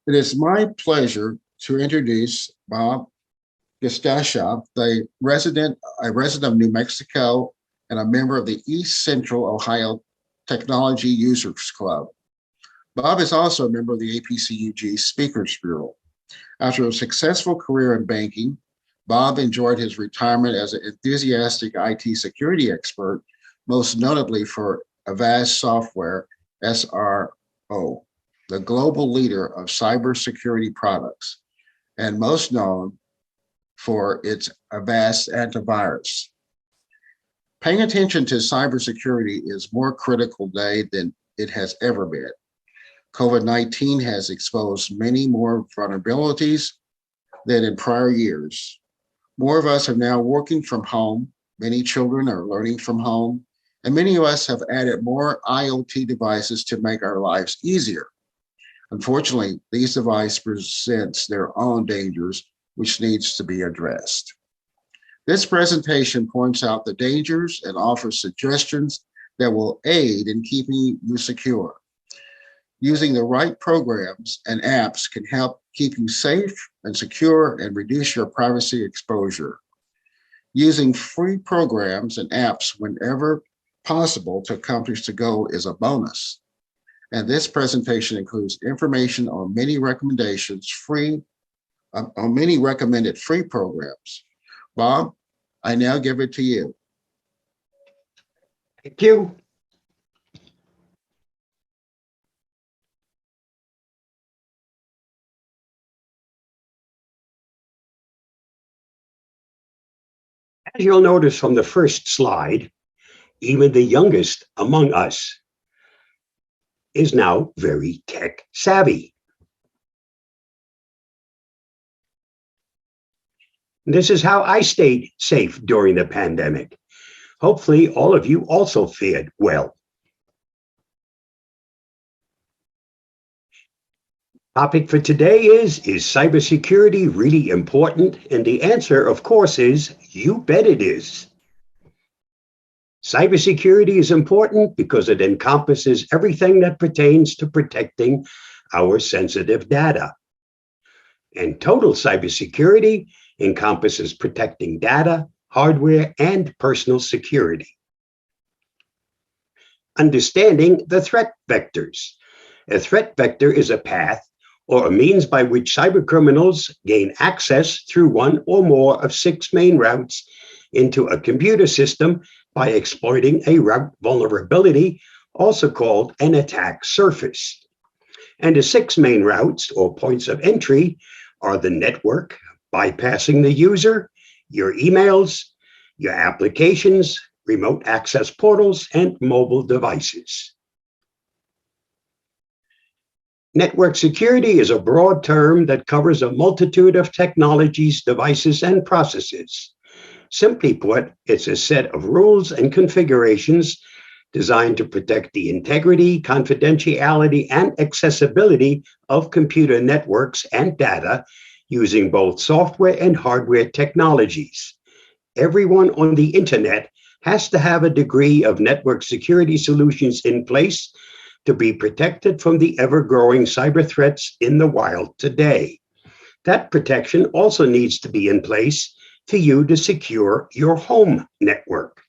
It is my pleasure to introduce Bob Gostischa, a resident of New Mexico and a member of the East Central Ohio Technology Users Club. Bob is also a member of the APCUG Speakers Bureau. After a successful career in banking, Bob enjoyed his retirement as an enthusiastic IT security expert, most notably for Avast Software, SRO, the global leader of cybersecurity products, and most known for its Avast antivirus. Paying attention to cybersecurity is more critical today than it has ever been. COVID-19 has exposed many more vulnerabilities than in prior years. More of us are now working from home. Many children are learning from home, and many of us have added more IoT devices to make our lives easier. Unfortunately, these devices present their own dangers, which needs to be addressed. This presentation points out the dangers and offers suggestions that will aid in keeping you secure. Using the right programs and apps can help keep you safe and secure and reduce your privacy exposure. Using free programs and apps whenever possible to accomplish the goal is a bonus. And this presentation includes information on many recommended free programs. Bob, I now give it to you. Thank you. As you'll notice from the first slide, even the youngest among us is now very tech savvy. This is how I stayed safe during the pandemic. Hopefully, all of you also fared well. Topic for today is cybersecurity really important? And the answer, of course, is you bet it is. Cybersecurity is important because it encompasses everything that pertains to protecting our sensitive data. And total cybersecurity encompasses protecting data, hardware, and personal security. Understanding the threat vectors. A threat vector is a path or a means by which cybercriminals gain access through one or more of 6 main routes into a computer system by exploiting a route vulnerability, also called an attack surface. And the 6 main routes or points of entry are the network, bypassing the user, your emails, your applications, remote access portals, and mobile devices. Network security is a broad term that covers a multitude of technologies, devices, and processes. Simply put, it's a set of rules and configurations designed to protect the integrity, confidentiality, and accessibility of computer networks and data using both software and hardware technologies. Everyone on the internet has to have a degree of network security solutions in place to be protected from the ever-growing cyber threats in the wild today. That protection also needs to be in place for you to secure your home network.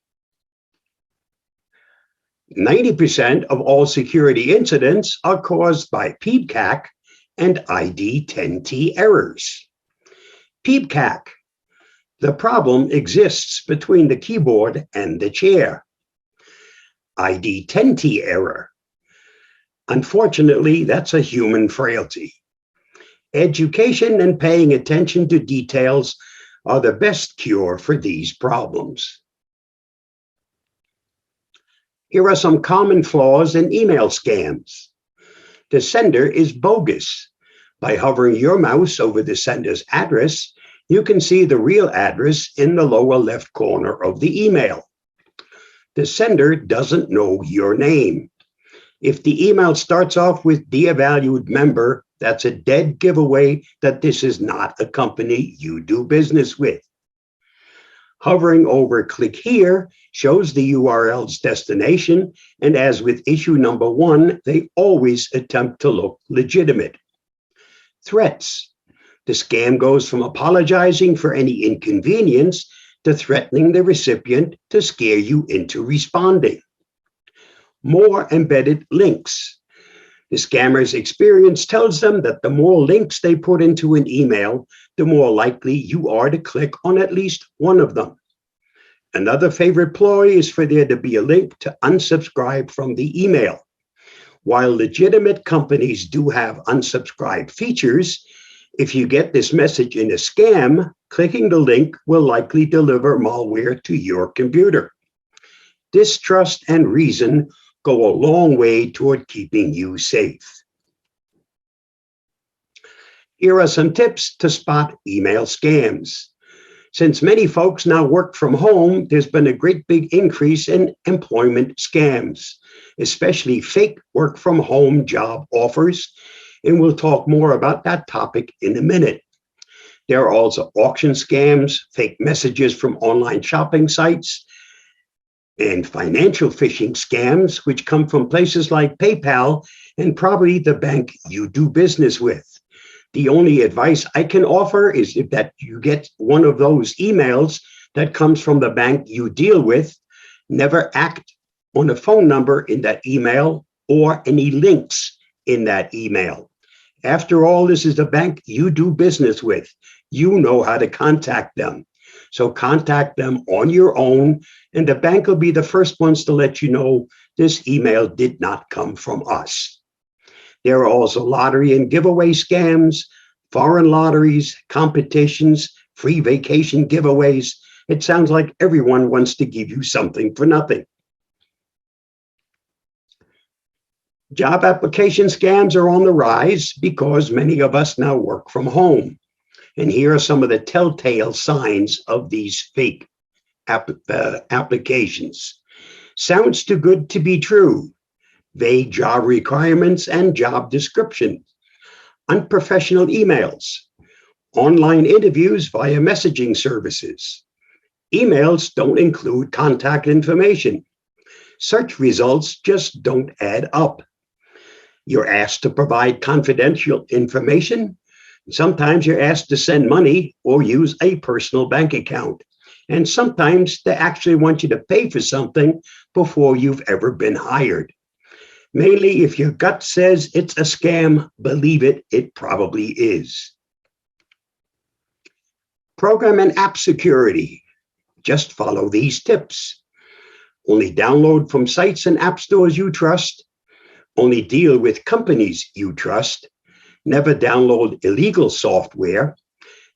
90% of all security incidents are caused by PCAC and ID10T errors. PCAC, the problem exists between the keyboard and the chair. ID10T error, unfortunately, that's a human frailty. Education and paying attention to details are the best cure for these problems. Here are some common flaws in email scams. The sender is bogus. By hovering your mouse over the sender's address, you can see the real address in the lower left corner of the email. The sender doesn't know your name. If the email starts off with "Dear valued member," that's a dead giveaway that this is not a company you do business with. Hovering over "Click here" shows the URL's destination, and as with issue number 1, they always attempt to look legitimate. threats. The scam goes from apologizing for any inconvenience to threatening the recipient to scare you into responding. More embedded links. The scammer's experience tells them that the more links they put into an email, the more likely you are to click on at least one of them. Another favorite ploy is for there to be a link to unsubscribe from the email. While legitimate companies do have unsubscribe features, if you get this message in a scam, clicking the link will likely deliver malware to your computer. Distrust and reason go a long way toward keeping you safe. Here are some tips to spot email scams. Since many folks now work from home, there's been a great big increase in employment scams, especially fake work from home job offers, and we'll talk more about that topic in a minute. There are also auction scams, fake messages from online shopping sites, and financial phishing scams, which come from places like PayPal and probably the bank you do business with. The only advice I can offer is if that you get one of those emails that comes from the bank you deal with, never act on a phone number in that email or any links in that email. After all, this is the bank you do business with. You know how to contact them. So contact them on your own, and the bank will be the first ones to let you know this email did not come from us. There are also lottery and giveaway scams, foreign lotteries, competitions, free vacation giveaways. It sounds like everyone wants to give you something for nothing. Job application scams are on the rise because many of us now work from home. And here are some of the telltale signs of these fake applications. Sounds too good to be true. Vague job requirements and job description. Unprofessional emails. Online interviews via messaging services. Emails don't include contact information. Search results just don't add up. You're asked to provide confidential information. Sometimes you're asked to send money or use a personal bank account. And sometimes they actually want you to pay for something before you've ever been hired. Mainly, if your gut says it's a scam, believe it, it probably is. Program and app security. Just follow these tips. Only download from sites and app stores you trust. Only deal with companies you trust. Never download illegal software.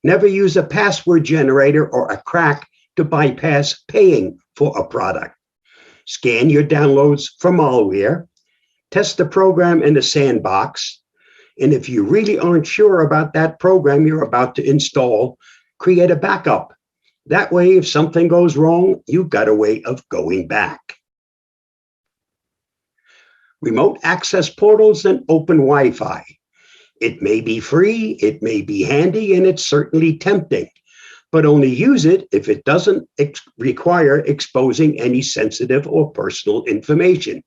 Never use a password generator or a crack to bypass paying for a product. Scan your downloads for malware. Test the program in a sandbox. And if you really aren't sure about that program you're about to install, create a backup. That way, if something goes wrong, you've got a way of going back. Remote access portals and open Wi-Fi. It may be free, it may be handy, and it's certainly tempting, but only use it if it doesn't require exposing any sensitive or personal information.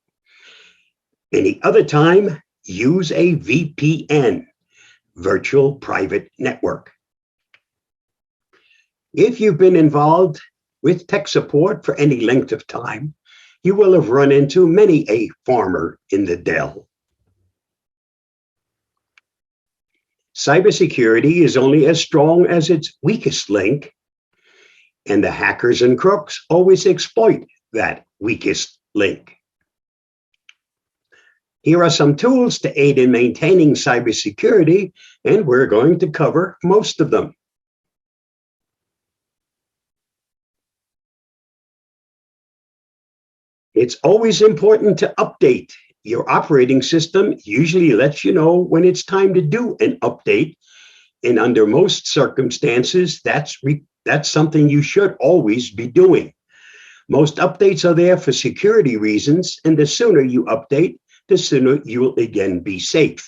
Any other time, use a VPN, virtual private network. If you've been involved with tech support for any length of time, you will have run into many a farmer in the dell. Cybersecurity is only as strong as its weakest link, and the hackers and crooks always exploit that weakest link. Here are some tools to aid in maintaining cybersecurity, and we're going to cover most of them. It's always important to update. Your operating system usually lets you know when it's time to do an update. And under most circumstances, that's something you should always be doing. Most updates are there for security reasons, and the sooner you update, the sooner you'll again be safe.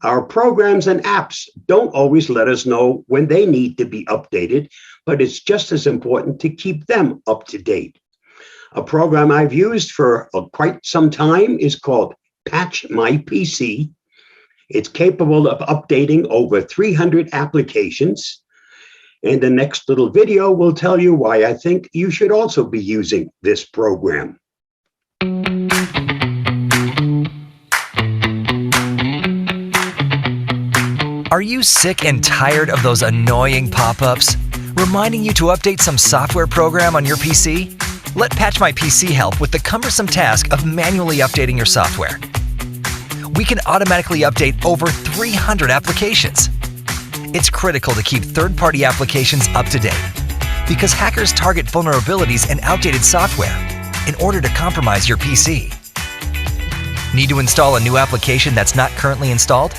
Our programs and apps don't always let us know when they need to be updated, but it's just as important to keep them up to date. A program I've used for quite some time is called Patch My PC. It's capable of updating over 300 applications. And the next little video will tell you why I think you should also be using this program. Are you sick and tired of those annoying pop-ups reminding you to update some software program on your PC? Let Patch My PC help with the cumbersome task of manually updating your software. We can automatically update over 300 applications. It's critical to keep third-party applications up to date because hackers target vulnerabilities and outdated software in order to compromise your PC. Need to install a new application that's not currently installed?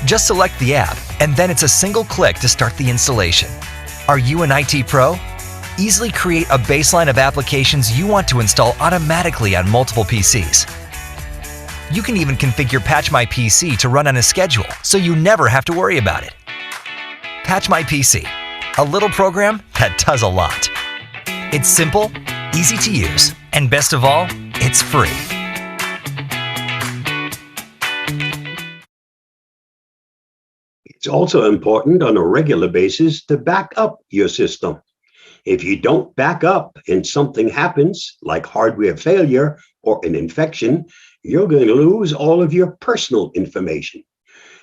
Just select the app, and then it's a single click to start the installation. Are you an IT pro? Easily create a baseline of applications you want to install automatically on multiple PCs. You can even configure Patch My PC to run on a schedule, so you never have to worry about it. Patch My PC, a little program that does a lot. It's simple, easy to use, and best of all, it's free. It's also important on a regular basis to back up your system. If you don't back up and something happens, like hardware failure or an infection, you're going to lose all of your personal information.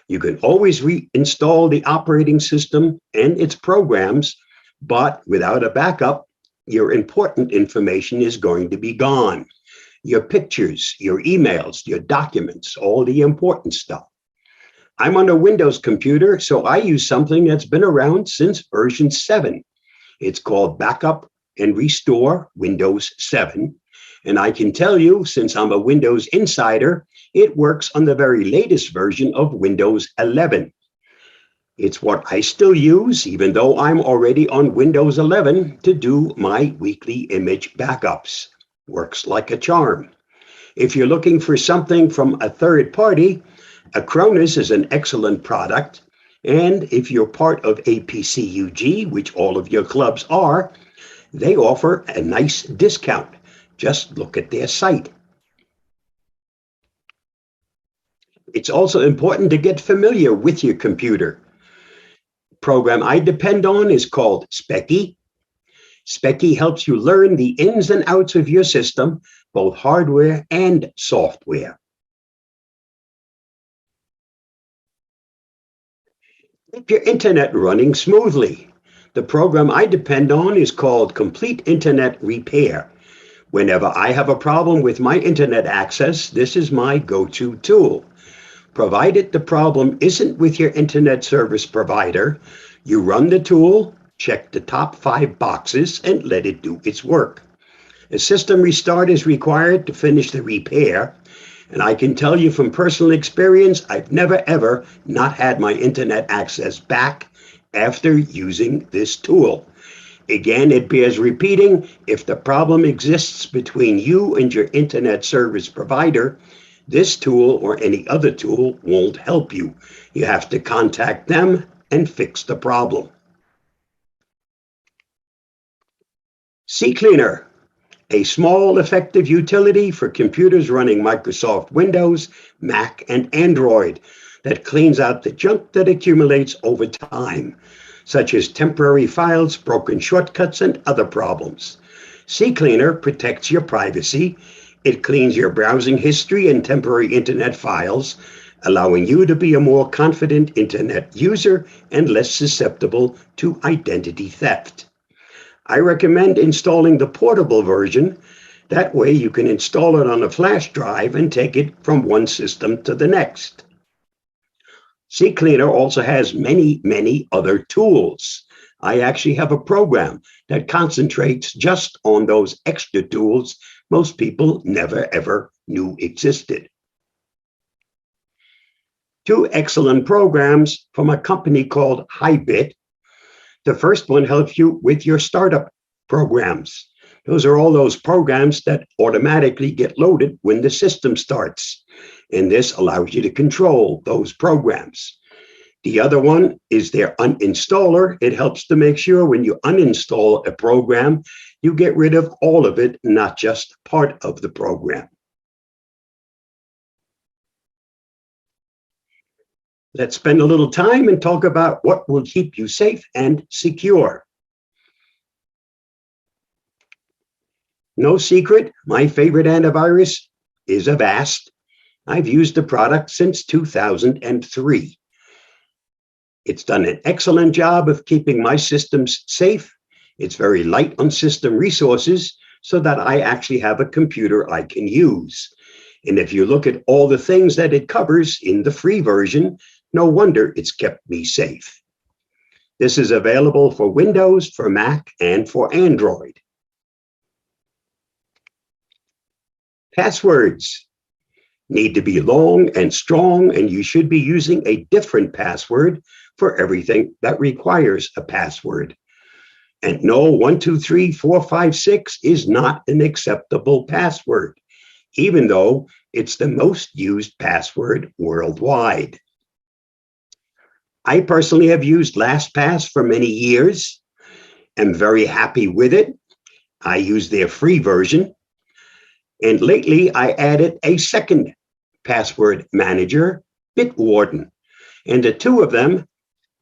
You can always reinstall the operating system and its programs, but without a backup, your important information is going to be gone. Your pictures, your emails, your documents, all the important stuff. I'm on a Windows computer, so I use something that's been around since version 7. It's called Backup and Restore Windows 7. And I can tell you, since I'm a Windows insider, it works on the very latest version of Windows 11. It's what I still use, even though I'm already on Windows 11, to do my weekly image backups. Works like a charm. If you're looking for something from a third party, Acronis is an excellent product. And if you're part of APCUG, which all of your clubs are, they offer a nice discount. Just look at their site. It's also important to get familiar with your computer. The program I depend on is called Speccy. Speccy helps you learn the ins and outs of your system, both hardware and software. Keep your internet running smoothly. The program I depend on is called Complete Internet Repair. Whenever I have a problem with my internet access, this is my go-to tool. Provided the problem isn't with your internet service provider, you run the tool, check the top 5 boxes, and let it do its work. A system restart is required to finish the repair, and I can tell you from personal experience, I've never ever not had my internet access back after using this tool. Again, it bears repeating, if the problem exists between you and your internet service provider, this tool or any other tool won't help you. You have to contact them and fix the problem. CCleaner, a small, effective utility for computers running Microsoft Windows, Mac, and Android that cleans out the junk that accumulates over time, such as temporary files, broken shortcuts, and other problems. CCleaner protects your privacy. It cleans your browsing history and temporary internet files, allowing you to be a more confident internet user and less susceptible to identity theft. I recommend installing the portable version. That way you can install it on a flash drive and take it from one system to the next. CCleaner also has many other tools. I actually have a program that concentrates just on those extra tools most people never ever knew existed. 2 excellent programs from a company called Hybit. The first one helps you with your startup programs. Those are all those programs that automatically get loaded when the system starts. And this allows you to control those programs. The other one is their uninstaller. It helps to make sure when you uninstall a program, you get rid of all of it, not just part of the program. Let's spend a little time and talk about what will keep you safe and secure. No secret, my favorite antivirus is Avast. I've used the product since 2003. It's done an excellent job of keeping my systems safe. It's very light on system resources so that I actually have a computer I can use. And if you look at all the things that it covers in the free version, no wonder it's kept me safe. This is available for Windows, for Mac, and for Android. Passwords need to be long and strong, and you should be using a different password for everything that requires a password. And no, 1, 2, 3, 4, 5, 6 is not an acceptable password, even though it's the most used password worldwide. I personally have used LastPass for many years. I'm very happy with it. I use their free version. And lately, I added a second password manager, Bitwarden, and the two of them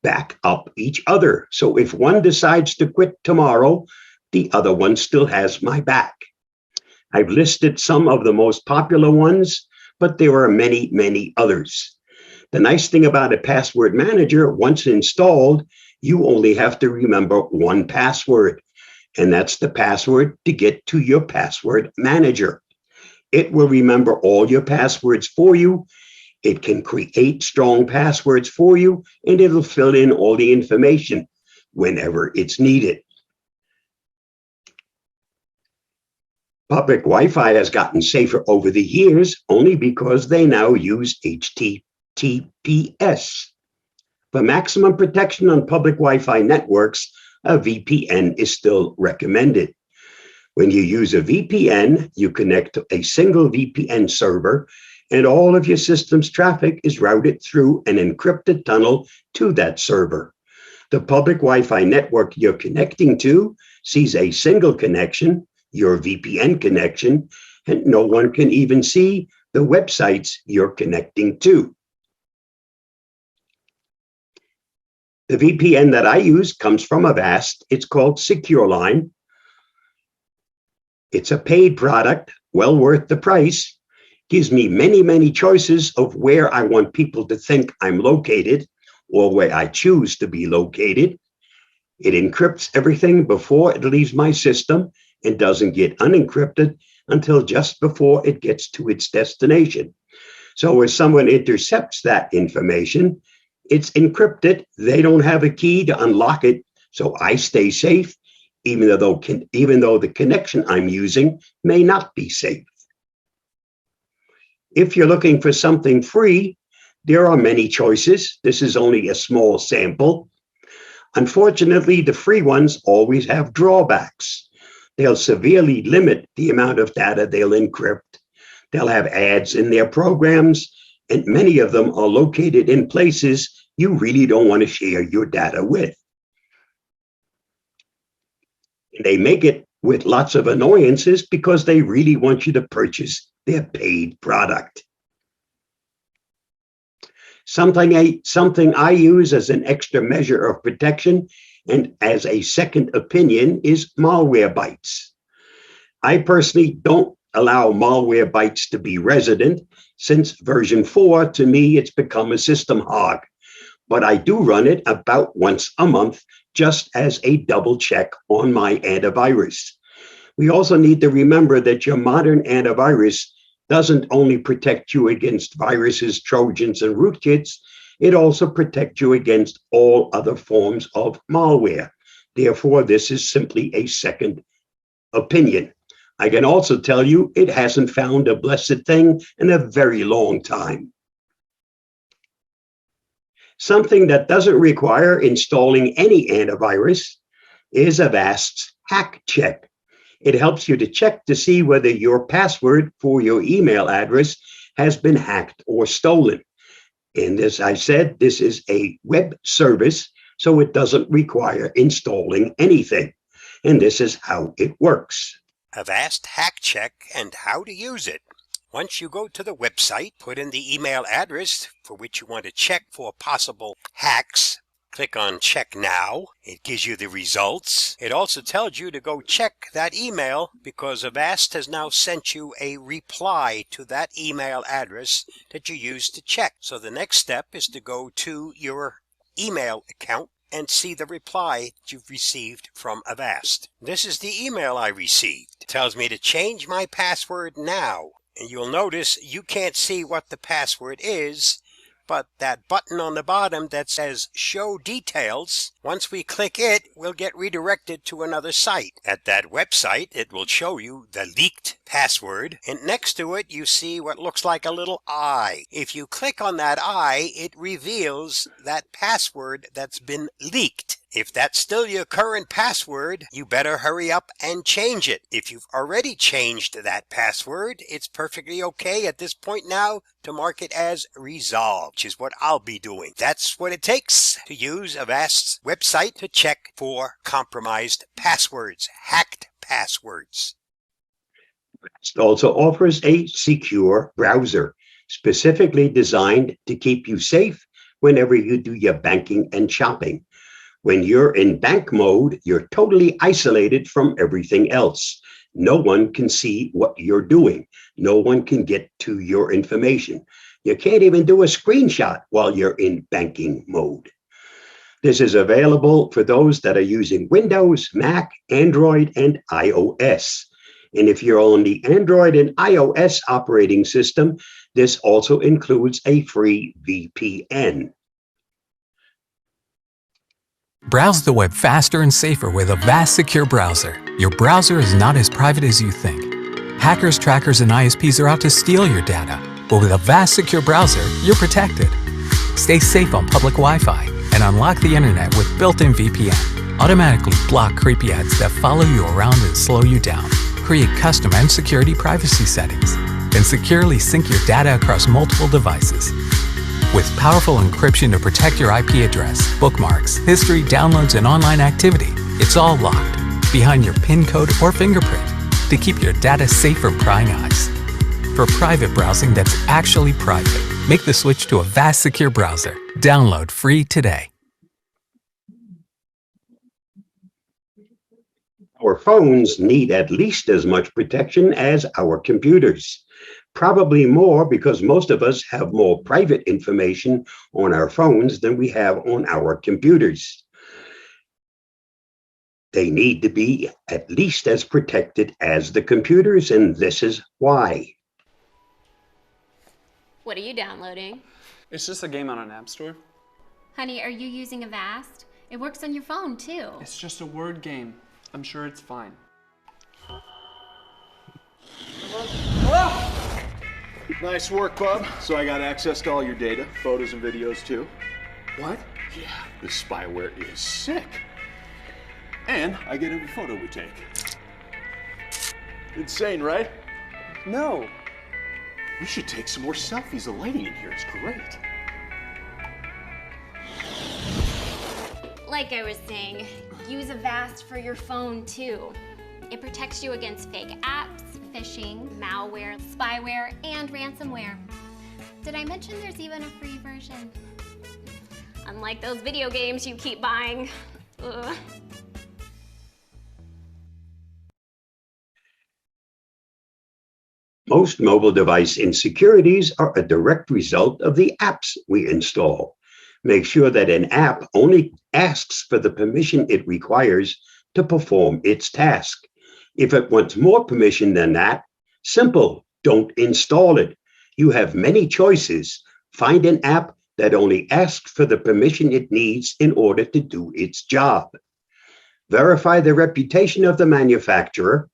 back up each other. So if one decides to quit tomorrow, the other one still has my back. I've listed some of the most popular ones, but there are many, many others. The nice thing about a password manager, once installed, you only have to remember one password, and that's the password to get to your password manager. It will remember all your passwords for you. It can create strong passwords for you, and it'll fill in all the information whenever it's needed. Public Wi-Fi has gotten safer over the years only because they now use HTTPS. For maximum protection on public Wi-Fi networks, a VPN is still recommended. When you use a VPN, you connect to a single VPN server, and all of your system's traffic is routed through an encrypted tunnel to that server. The public Wi-Fi network you're connecting to sees a single connection, your VPN connection, and no one can even see the websites you're connecting to. The VPN that I use comes from Avast. It's called SecureLine. It's a paid product, well worth the price. Gives me many, many choices of where I want people to think I'm located or where I choose to be located. It encrypts everything before it leaves my system and doesn't get unencrypted until just before it gets to its destination. So if someone intercepts that information, it's encrypted. They don't have a key to unlock it, so I stay safe, even though the connection I'm using may not be safe. If you're looking for something free, there are many choices. This is only a small sample. Unfortunately, the free ones always have drawbacks. They'll severely limit the amount of data they'll encrypt. They'll have ads in their programs, and many of them are located in places you really don't want to share your data with. They make it with lots of annoyances because they really want you to purchase their paid product. Something I use as an extra measure of protection and as a second opinion is Malwarebytes. I personally don't allow Malwarebytes to be resident. Since version 4, to me, it's become a system hog. But I do run it about once a month just as a double check on my antivirus. We also need to remember that your modern antivirus doesn't only protect you against viruses, Trojans, and rootkits, it also protects you against all other forms of malware. Therefore, this is simply a second opinion. I can also tell you it hasn't found a blessed thing in a very long time. Something that doesn't require installing any antivirus is Avast's Hack Check. It helps you to check to see whether your password for your email address has been hacked or stolen. And as I said, this is a web service, so it doesn't require installing anything. And this is how it works. Avast Hack Check and how to use it. Once you go to the website, put in the email address for which you want to check for possible hacks. Click on Check Now. It gives you the results. It also tells you to go check that email because Avast has now sent you a reply to that email address that you used to check. So the next step is to go to your email account and see the reply that you've received from Avast. This is the email I received. It tells me to change my password now. And you'll notice you can't see what the password is, but that button on the bottom that says Show Details, once we click it, we'll get redirected to another site. At that website, it will show you the leaked password, and next to it, you see what looks like a little eye. If you click on that eye, it reveals that password that's been leaked. If that's still your current password, you better hurry up and change it. If you've already changed that password, it's perfectly okay at this point now to mark it as resolved, which is what I'll be doing. That's what it takes to use Avast's website to check for compromised passwords, hacked passwords. It also offers a secure browser specifically designed to keep you safe whenever you do your banking and shopping. When you're in bank mode, you're totally isolated from everything else. No one can see what you're doing. No one can get to your information. You can't even do a screenshot while you're in banking mode. This is available for those that are using Windows, Mac, Android, and iOS. And if you're on the Android and iOS operating system, this also includes a free VPN. Browse the web faster and safer with Avast Secure Browser. Your browser is not as private as you think. Hackers, trackers, and ISPs are out to steal your data. But with Avast Secure Browser, you're protected. Stay safe on public Wi-Fi and unlock the internet with built-in VPN. Automatically block creepy ads that follow you around and slow you down. Create custom and security privacy settings. And securely sync your data across multiple devices. With powerful encryption to protect your IP address, bookmarks, history, downloads, and online activity, it's all locked behind your PIN code or fingerprint to keep your data safe from prying eyes. For private browsing that's actually private, make the switch to Avast Secure Browser. Download free today. Our phones need at least as much protection as our computers. Probably more because most of us have more private information on our phones than we have on our computers. They need to be at least as protected as the computers, and this is why. What are you downloading? It's just a game on an app store. Honey, are you using Avast? It works on your phone too. It's just a word game. I'm sure it's fine. Nice work, Bob. So I got access to all your data, photos and videos too. What? Yeah, this spyware is sick. And I get every photo we take. Insane, right? No. We should take some more selfies. The lighting in here is great. Like I was saying, use Avast for your phone too. It protects you against fake apps, phishing, malware, spyware, and ransomware. Did I mention there's even a free version? Unlike those video games you keep buying. Ugh. Most mobile device insecurities are a direct result of the apps we install. Make sure that an app only asks for the permission it requires to perform its task. If it wants more permission than that, simple, don't install it. You have many choices. Find an app that only asks for the permission it needs in order to do its job. Verify the reputation of the manufacturer.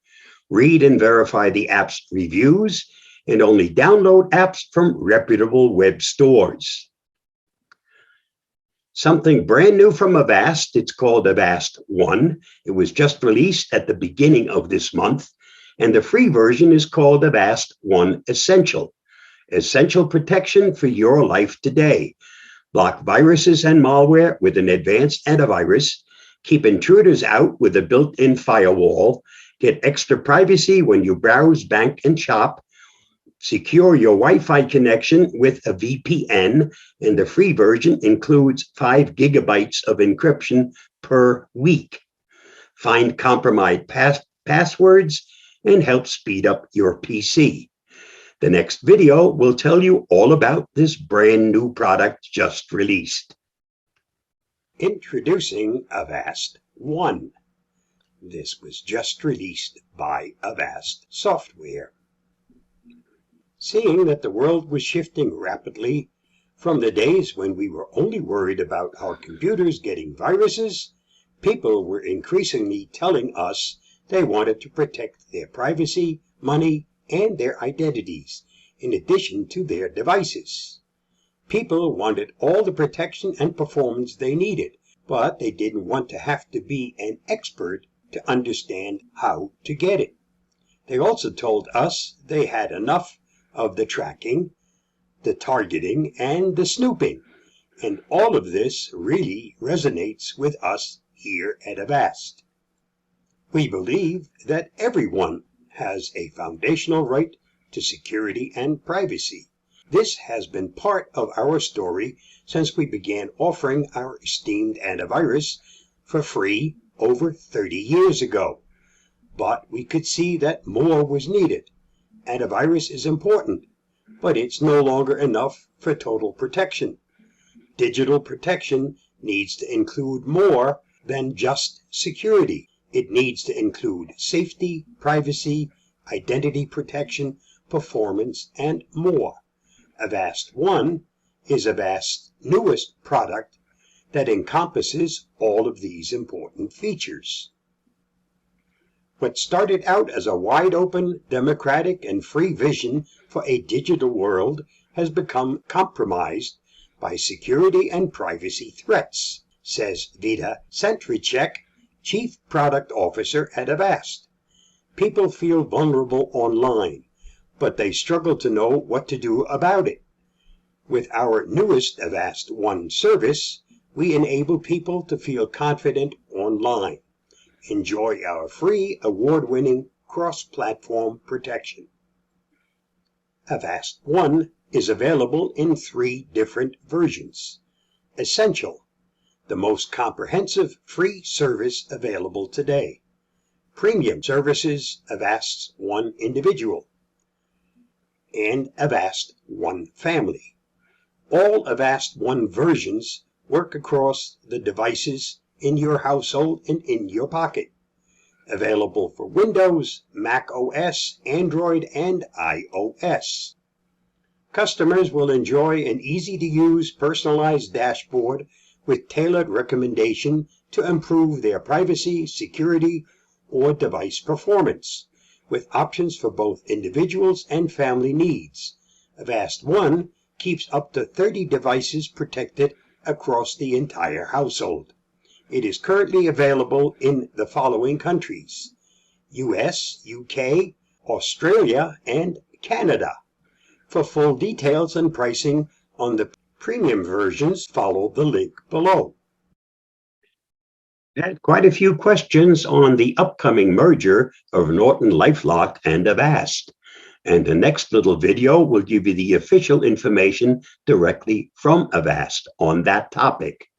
Read and verify the app's reviews, and only download apps from reputable web stores. Something brand new from Avast, it's called Avast 1. It was just released at the beginning of this month, and the free version is called Avast 1 Essential. Essential protection for your life today. Block viruses and malware with an advanced antivirus. Keep intruders out with a built-in firewall. Get extra privacy when you browse, bank, and shop. secure your Wi-Fi connection with a VPN, and the free version includes 5 gigabytes of encryption per week. Find compromised passwords and help speed up your PC. The next video will tell you all about this brand new product just released. Introducing Avast 1. This was just released by Avast Software. Seeing that the world was shifting rapidly from the days when we were only worried about our computers getting viruses, people were increasingly telling us they wanted to protect their privacy, money, and their identities, in addition to their devices. People wanted all the protection and performance they needed, but they didn't want to have to be an expert to understand how to get it. They also told us they had enough of the tracking, the targeting, and the snooping, and all of this really resonates with us here at Avast. We believe that everyone has a foundational right to security and privacy. This has been part of our story since we began offering our esteemed antivirus for free over 30 years ago. But we could see that more was needed. Antivirus is important, but it's no longer enough for total protection. Digital protection needs to include more than just security. It needs to include safety, privacy, identity protection, performance, and more. Avast 1 is Avast's newest product that encompasses all of these important features. What started out as a wide-open, democratic, and free vision for a digital world has become compromised by security and privacy threats, says Vida Centricek, Chief Product Officer at Avast. People feel vulnerable online, but they struggle to know what to do about it. With our newest Avast 1 service, we enable people to feel confident online. Enjoy our free, award-winning, cross-platform protection. Avast 1 is available in 3 different versions. Essential, the most comprehensive free service available today. Premium services, Avast 1 Individual, and Avast 1 Family. All Avast 1 versions work across the devices in your household and in your pocket. Available for Windows, Mac OS, Android, and iOS. Customers will enjoy an easy-to-use personalized dashboard with tailored recommendation to improve their privacy, security, or device performance, with options for both individuals and family needs. Avast 1 keeps up to 30 devices protected across the entire household. It is currently available in the following countries: US, UK, Australia, and Canada. For full details and pricing on the premium versions, follow the link below. Had quite a few questions on the upcoming merger of NortonLifeLock and Avast, and the next little video will give you the official information directly from Avast on that topic.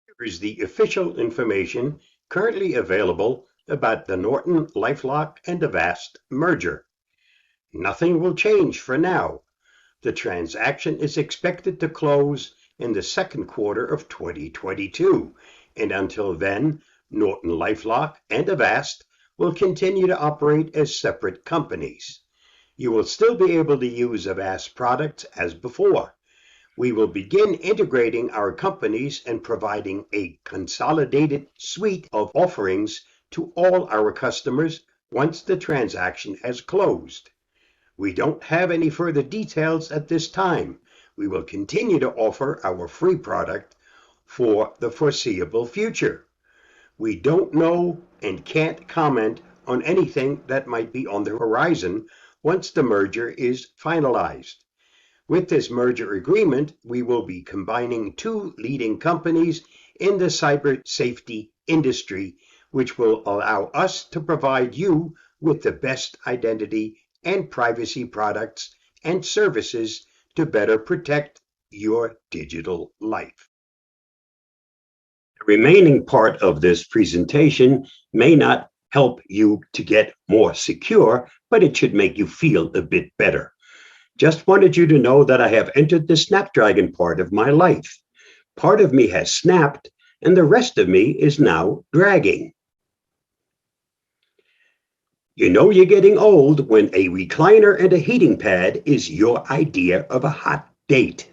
Here is the official information currently available about the NortonLifeLock and Avast merger. Nothing will change for now. The transaction is expected to close in the second quarter of 2022, and until then, NortonLifeLock and Avast will continue to operate as separate companies. You will still be able to use Avast products as before. We will begin integrating our companies and providing a consolidated suite of offerings to all our customers once the transaction has closed. We don't have any further details at this time. We will continue to offer our free product for the foreseeable future. We don't know and can't comment on anything that might be on the horizon once the merger is finalized. With this merger agreement, we will be combining 2 leading companies in the cyber safety industry, which will allow us to provide you with the best identity and privacy products and services to better protect your digital life. The remaining part of this presentation may not help you to get more secure, but it should make you feel a bit better. Just wanted you to know that I have entered the Snapdragon part of my life. Part of me has snapped, and the rest of me is now dragging. You know you're getting old when a recliner and a heating pad is your idea of a hot date.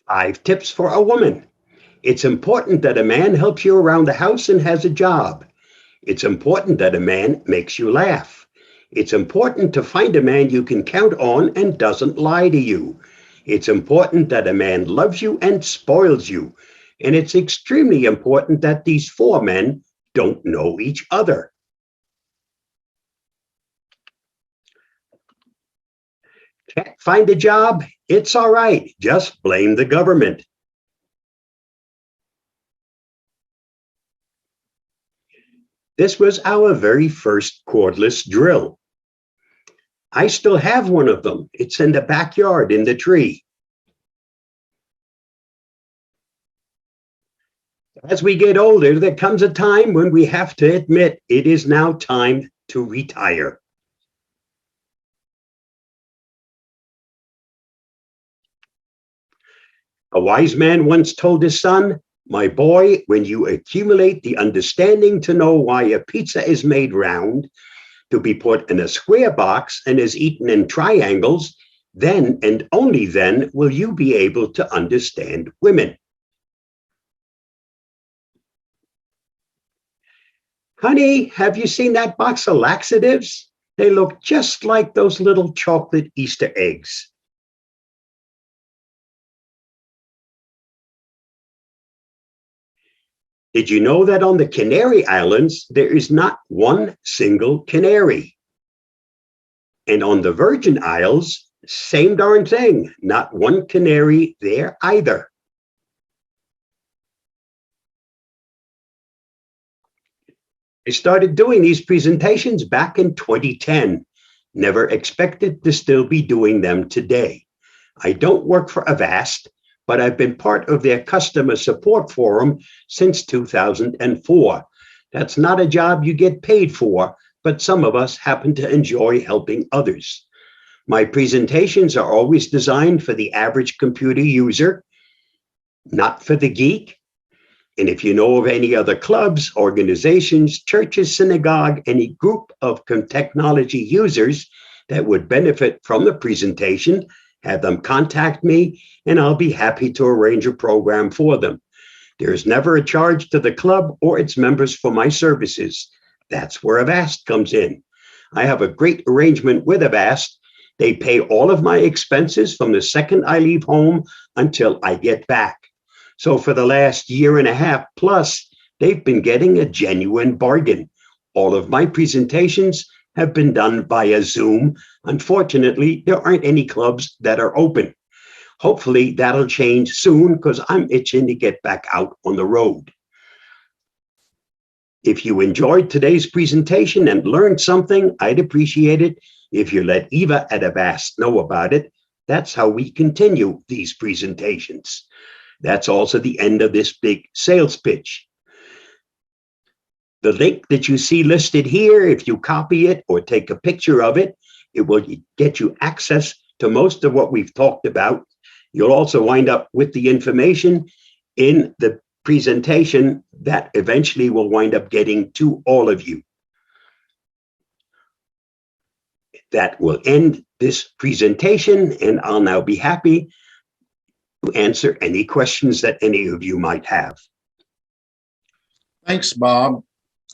5 tips for a woman. It's important that a man helps you around the house and has a job. It's important that a man makes you laugh. It's important to find a man you can count on and doesn't lie to you. It's important that a man loves you and spoils you. And it's extremely important that these 4 men don't know each other. Can't find a job? It's all right. Just blame the government. This was our very first cordless drill. I still have one of them. It's in the backyard in the tree. As we get older, there comes a time when we have to admit it is now time to retire. A wise man once told his son, "My boy, when you accumulate the understanding to know why a pizza is made round, to be put in a square box and is eaten in triangles, then and only then will you be able to understand women." Honey, have you seen that box of laxatives? They look just like those little chocolate Easter eggs. Did you know that on the Canary Islands, there is not one single canary? And on the Virgin Isles, same darn thing, not one canary there either. I started doing these presentations back in 2010. Never expected to still be doing them today. I don't work for Avast, but I've been part of their customer support forum since 2004. That's not a job you get paid for, but some of us happen to enjoy helping others. My presentations are always designed for the average computer user, not for the geek. And if you know of any other clubs, organizations, churches, synagogue, any group of technology users that would benefit from the presentation, have them contact me, and I'll be happy to arrange a program for them. There is never a charge to the club or its members for my services. That's where Avast comes in. I have a great arrangement with Avast. They pay all of my expenses from the second I leave home until I get back. So for the last year and a half plus, they've been getting a genuine bargain. All of my presentations have been done via Zoom. Unfortunately, there aren't any clubs that are open. Hopefully that'll change soon because I'm itching to get back out on the road. If you enjoyed today's presentation and learned something, I'd appreciate it if you let Eva at Avast know about it. That's how we continue these presentations. That's also the end of this big sales pitch. The link that you see listed here, if you copy it or take a picture of it, it will get you access to most of what we've talked about. You'll also wind up with the information in the presentation that eventually will wind up getting to all of you. That will end this presentation, and I'll now be happy to answer any questions that any of you might have. Thanks, Bob.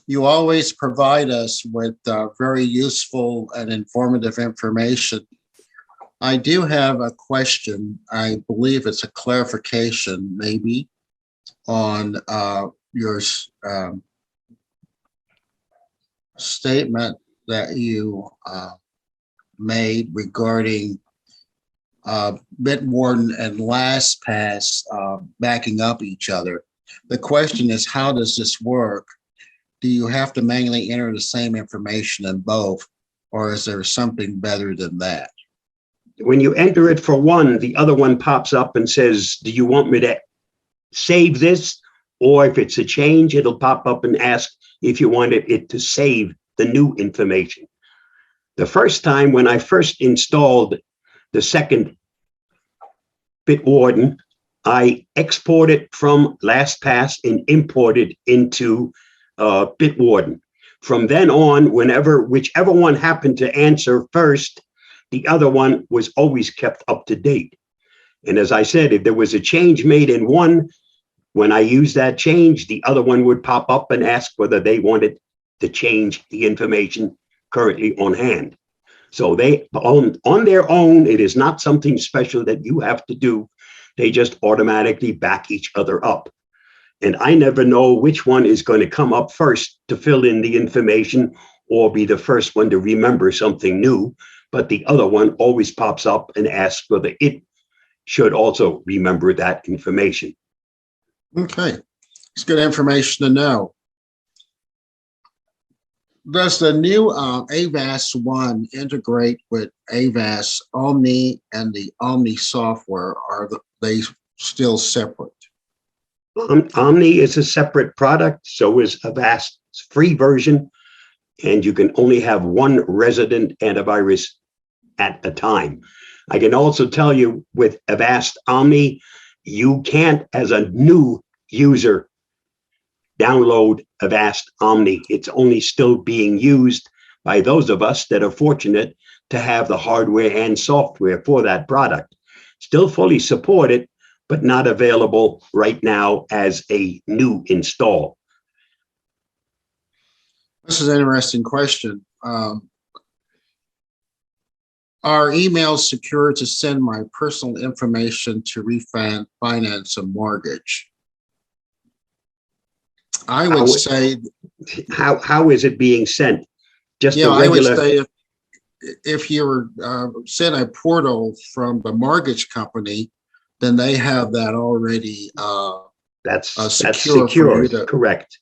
You always provide us with very useful and informative information. I do have a question. I believe it's a clarification, maybe, on your statement that you made regarding Bitwarden and LastPass backing up each other. The question is, how does this work? Do you have to manually enter the same information in both? or is there something better than that? When you enter it for one, the other one pops up and says, do you want me to save this? Or if it's a change, it'll pop up and ask if you wanted it to save the new information. The first time when I first installed the second Bitwarden, I exported from LastPass and imported into Bitwarden. From then on, whichever one happened to answer first, the other one was always kept up to date. And as I said, if there was a change made in one, when I used that change, the other one would pop up and ask whether they wanted to change the information currently on hand. So they, on their own, it is not something special that you have to do. They just automatically back each other up. And I never know which one is going to come up first to fill in the information or be the first one to remember something new. But the other one always pops up and asks whether it should also remember that information. Okay, it's good information to know. Does the new Avast 1 integrate with Avast Omni and the Omni software? Are they still separate? Omni is a separate product, so is Avast's free version, and you can only have one resident antivirus at a time. I can also tell you with Avast Omni, you can't, as a new user, download Avast Omni. It's only still being used by those of us that are fortunate to have the hardware and software for that product. Still fully supported, but not available right now as a new install. This is an interesting question. Are emails secure to send my personal information to refinance a mortgage? I would say. How is it being sent? Just yeah, a regular. I would say if you were sent a portal from the mortgage company, then they have that already. That's secure. Correct.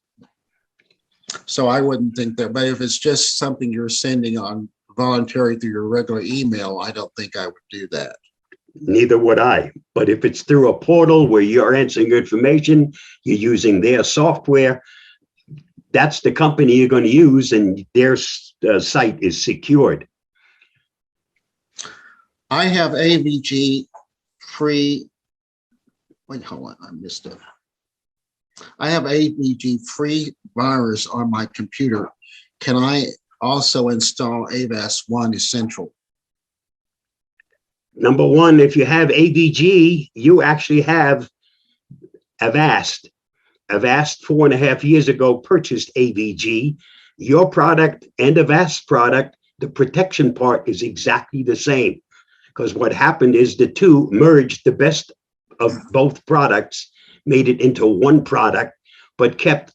So I wouldn't think that. But if it's just something you're sending on voluntary through your regular email, I don't think I would do that. Neither would I. But if it's through a portal where you're answering information, you're using their software, that's the company you're going to use, and their site is secured. I have AVG free. Wait, hold on. I missed it. I have AVG free virus on my computer. Can I also install Avast 1 Essential? Number one, if you have AVG, you actually have Avast. Avast 4.5 years ago purchased AVG. Your product and Avast product, the protection part is exactly the same. Because what happened is the two merged the best of both products, made it into one product, but kept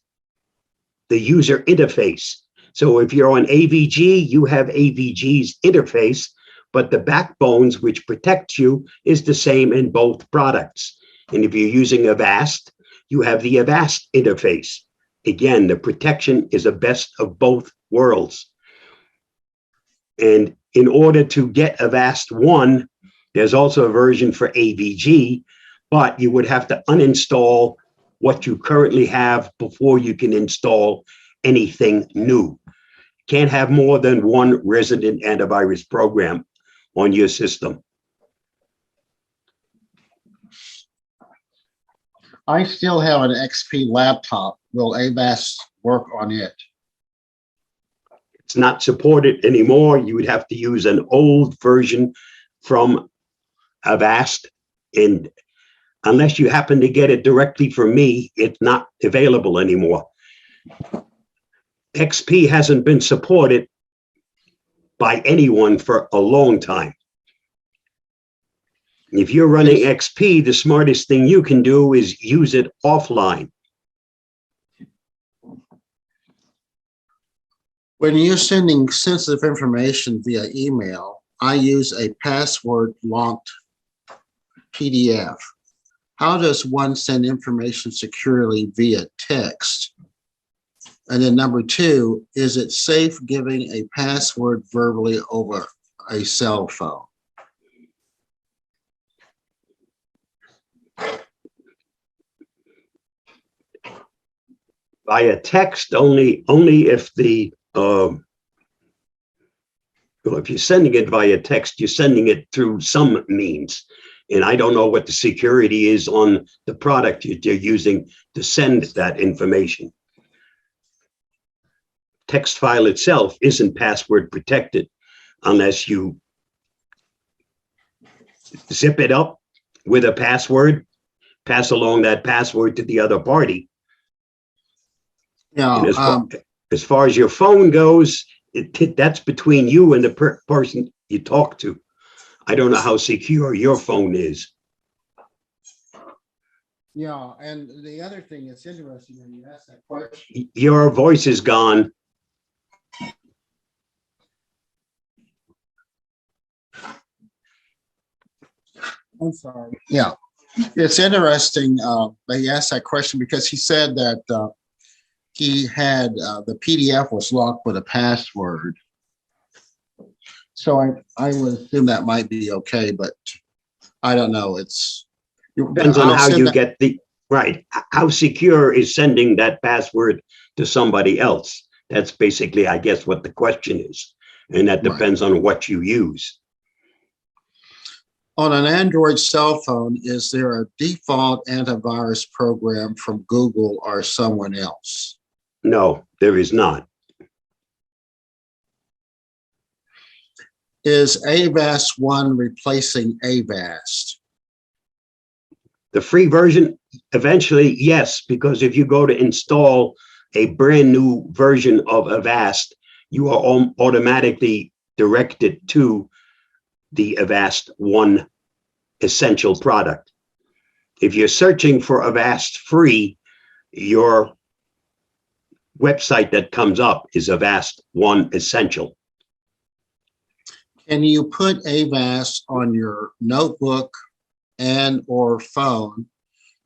the user interface. So if you're on AVG, you have AVG's interface, but the backbones which protect you is the same in both products. And if you're using Avast, you have the Avast interface. Again, the protection is the best of both worlds. And in order to get Avast 1, there's also a version for AVG, but you would have to uninstall what you currently have before you can install anything new. Can't have more than one resident antivirus program on your system. I still have an XP laptop. Will Avast work on it? It's not supported anymore. You would have to use an old version from Avast, and unless you happen to get it directly from me, it's not available anymore. XP hasn't been supported by anyone for a long time. If you're running XP, the smartest thing you can do is use it offline. When you're sending sensitive information via email, I use a password-locked PDF. How does one send information securely via text? And then number 2, is it safe giving a password verbally over a cell phone? Via text only if the well, if you're sending it via text, you're sending it through some means. And I don't know what the security is on the product you're using to send that information. Text file itself isn't password protected unless you zip it up with a password, pass along that password to the other party. Yeah. And as far as your phone goes, that's between you and the person you talk to. I don't know how secure your phone is. Yeah, and the other thing that's interesting when you ask that question. Your voice is gone. I'm sorry. Yeah, it's interesting that he asked that question because he said that he had the PDF was locked with a password. So I would assume that might be okay, but I don't know. Depends on how you get the right. How secure is sending that password to somebody else? That's basically, I guess, what the question is. And that depends on what you use. On an Android cell phone, is there a default antivirus program from Google or someone else? No, there is not. Is Avast 1 replacing Avast? The free version, eventually, yes, because if you go to install a brand new version of Avast, you are automatically directed to the Avast 1 essential product. If you're searching for Avast free, your website that comes up is Avast 1 essential. Can you put Avast on your notebook and or phone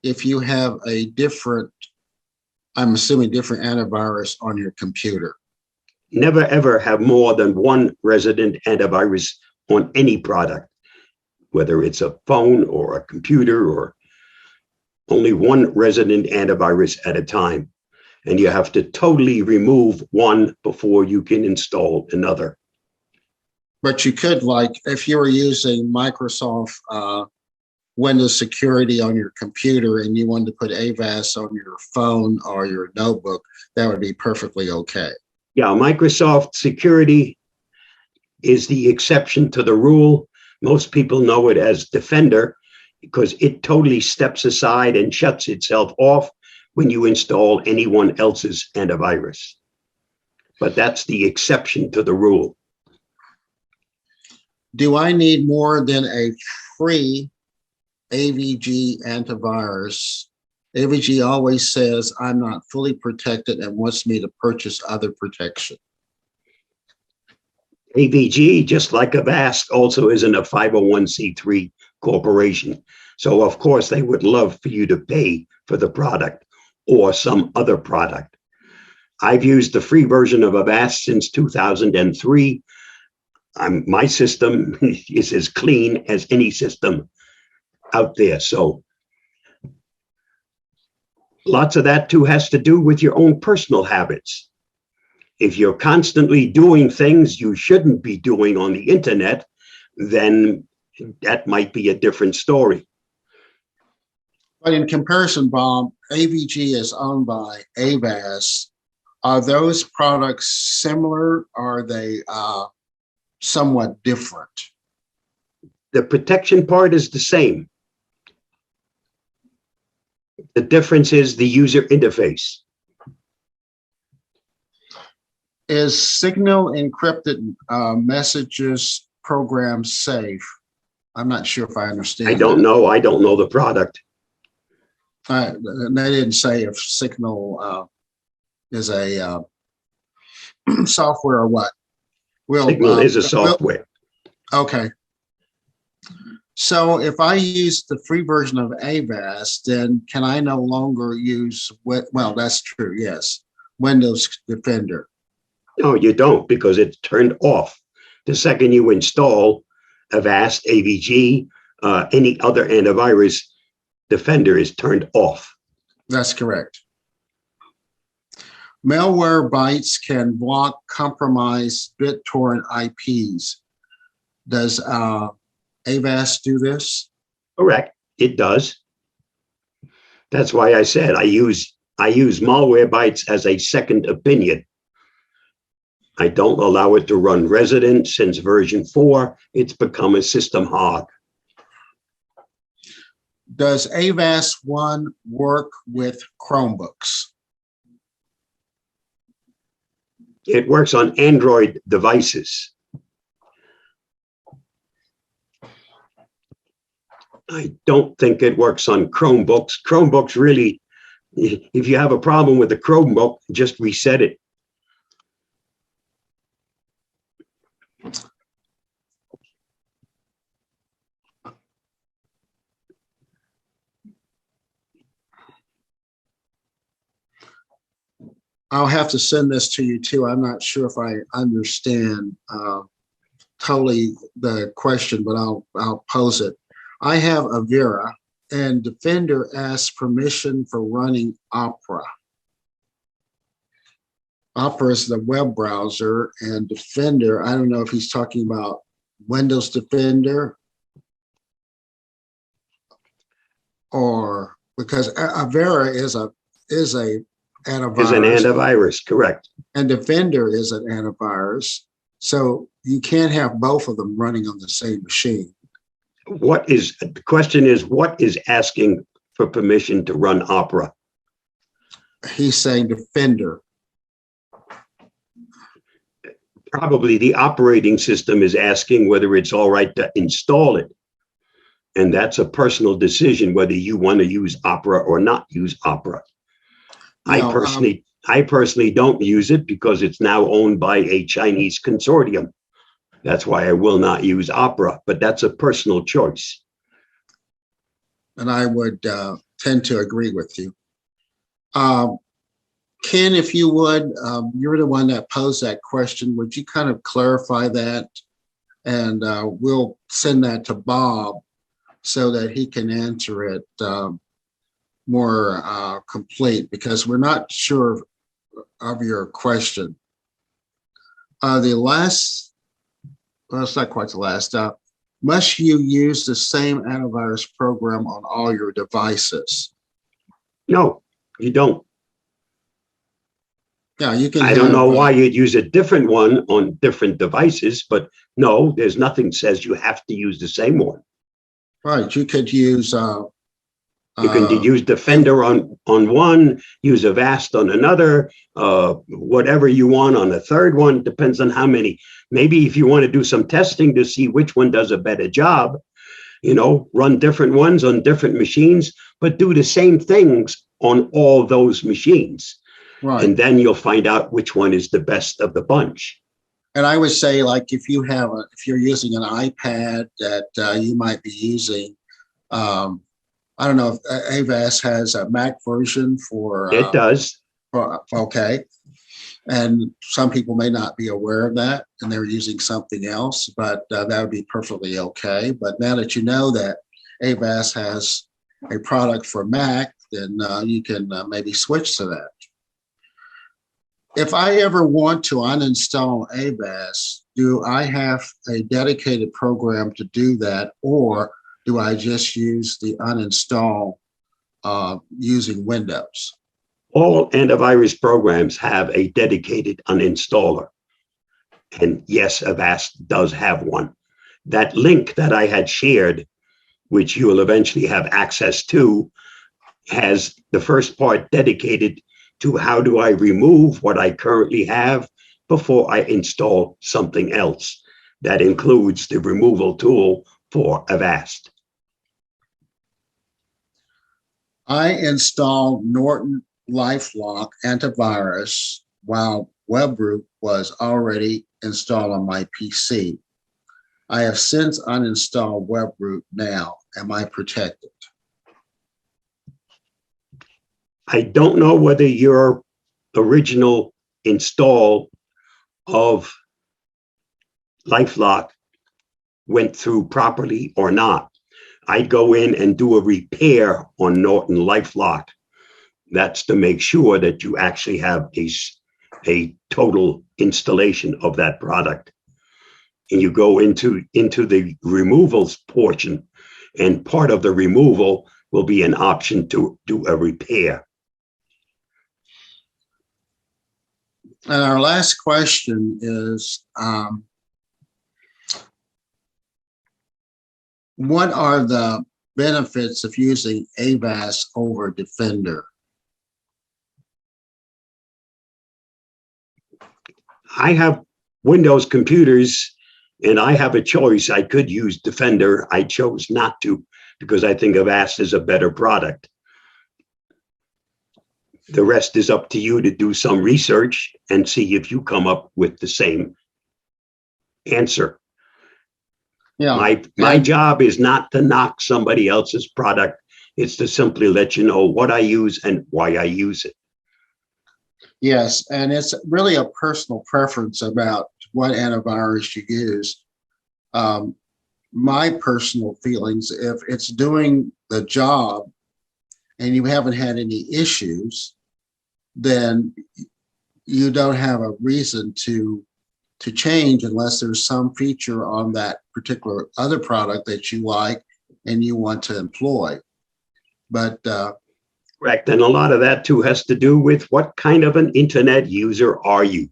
if you have a different, I'm assuming different antivirus on your computer? Never ever have more than one resident antivirus on any product, whether it's a phone or a computer, or only one resident antivirus at a time. And you have to totally remove one before you can install another. But you could, like, if you were using Microsoft Windows security on your computer and you wanted to put Avast on your phone or your notebook, that would be perfectly okay. Yeah, Microsoft security is the exception to the rule. Most people know it as Defender because it totally steps aside and shuts itself off when you install anyone else's antivirus. But that's the exception to the rule. Do I need more than a free AVG antivirus? AVG always says I'm not fully protected and wants me to purchase other protection. AVG, just like Avast, also isn't a 501c3 corporation. So of course they would love for you to pay for the product or some other product. I've used the free version of Avast since 2003. My system is as clean as any system out there. So lots of that too has to do with your own personal habits. If you're constantly doing things you shouldn't be doing on the internet, then that might be a different story. But in comparison, Bob, AVG is owned by Avast. Are those products similar? Are they somewhat different? The protection part is the same. The difference is the user interface. Is Signal encrypted messages program safe? I'm not sure if I understand. I don't know. I don't know the product. They didn't say if Signal is a software or what. Signal is a software. Okay. So if I use the free version of Avast, then can I no longer use, well, that's true, yes. Windows Defender? No, you don't, because it's turned off. The second you install Avast, AVG, any other antivirus, Defender is turned off. That's correct. Malwarebytes can block compromised BitTorrent IPs. Does Avast do this? Correct, it does. That's why I said I use Malwarebytes as a second opinion. I don't allow it to run resident. Since version 4, it's become a system hog. Does Avast 1 work with Chromebooks? It works on Android devices. I don't think it works on Chromebooks. Chromebooks really, if you have a problem with the Chromebook, just reset it. I'll have to send this to you too. I'm not sure if I understand totally the question, but I'll pose it. I have Avira, and Defender asks permission for running Opera. Opera is the web browser, and Defender, I don't know if he's talking about Windows Defender or because Avira is a antivirus. Is an antivirus, correct. And Defender is an antivirus. So you can't have both of them running on the same machine. The question is, what is asking for permission to run Opera? He's saying Defender. Probably the operating system is asking whether it's all right to install it. And that's a personal decision whether you want to use Opera or not use Opera. No, I personally don't use it because it's now owned by a Chinese consortium. That's why I will not use Opera, but that's a personal choice. And I would tend to agree with you. Ken, if you would, you're the one that posed that question. Would you kind of clarify that? And we'll send that to Bob so that he can answer it more complete, because we're not sure of your question. The last, well, it's not quite the last. Must you use the same antivirus program on all your devices? No, you don't. Yeah, you can. I don't know why you'd use a different one on different devices, but no, there's nothing says you have to use the same one. Right, you could use. You can use Defender on one, use Avast on another, whatever you want on a third one, depends on how many. Maybe if you want to do some testing to see which one does a better job, run different ones on different machines, but do the same things on all those machines. Right. And then you'll find out which one is the best of the bunch. And I would say, like, if you're using an iPad that you might be using, I don't know if Avast has a Mac version for. It does. Okay. And some people may not be aware of that and they're using something else, but that would be perfectly okay. But now that you know that Avast has a product for Mac, then you can maybe switch to that. If I ever want to uninstall Avast, do I have a dedicated program to do that, or do I just use the uninstall using Windows? All antivirus programs have a dedicated uninstaller. And yes, Avast does have one. That link that I had shared, which you will eventually have access to, has the first part dedicated to how do I remove what I currently have before I install something else. That includes the removal tool for Avast. I installed Norton LifeLock antivirus while WebRoot was already installed on my PC. I have since uninstalled WebRoot now. Am I protected? I don't know whether you're original install of LifeLock went through properly or not. I'd go in and do a repair on Norton LifeLock. That's to make sure that you actually have a total installation of that product. And you go into the removals portion, and part of the removal will be an option to do a repair. And our last question is, what are the benefits of using Avast over Defender? I have Windows computers and I have a choice. I could use Defender. I chose not to because I think Avast is a better product. The rest is up to you to do some research and see if you come up with the same answer. Yeah. My job is not to knock somebody else's product. It's to simply let you know what I use and why I use it. Yes, and it's really a personal preference about what antivirus you use. My personal feelings, if it's doing the job and you haven't had any issues, then you don't have a reason to change unless there's some feature on that particular other product that you like and you want to employ. But correct. And a lot of that too has to do with what kind of an internet user are you?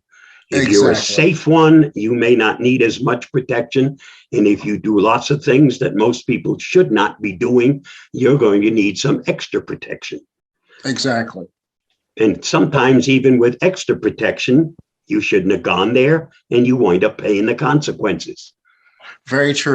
If you're a safe one, you may not need as much protection. And if you do lots of things that most people should not be doing, you're going to need some extra protection. Exactly. And sometimes even with extra protection, you shouldn't have gone there and you wind up paying the consequences. Very true.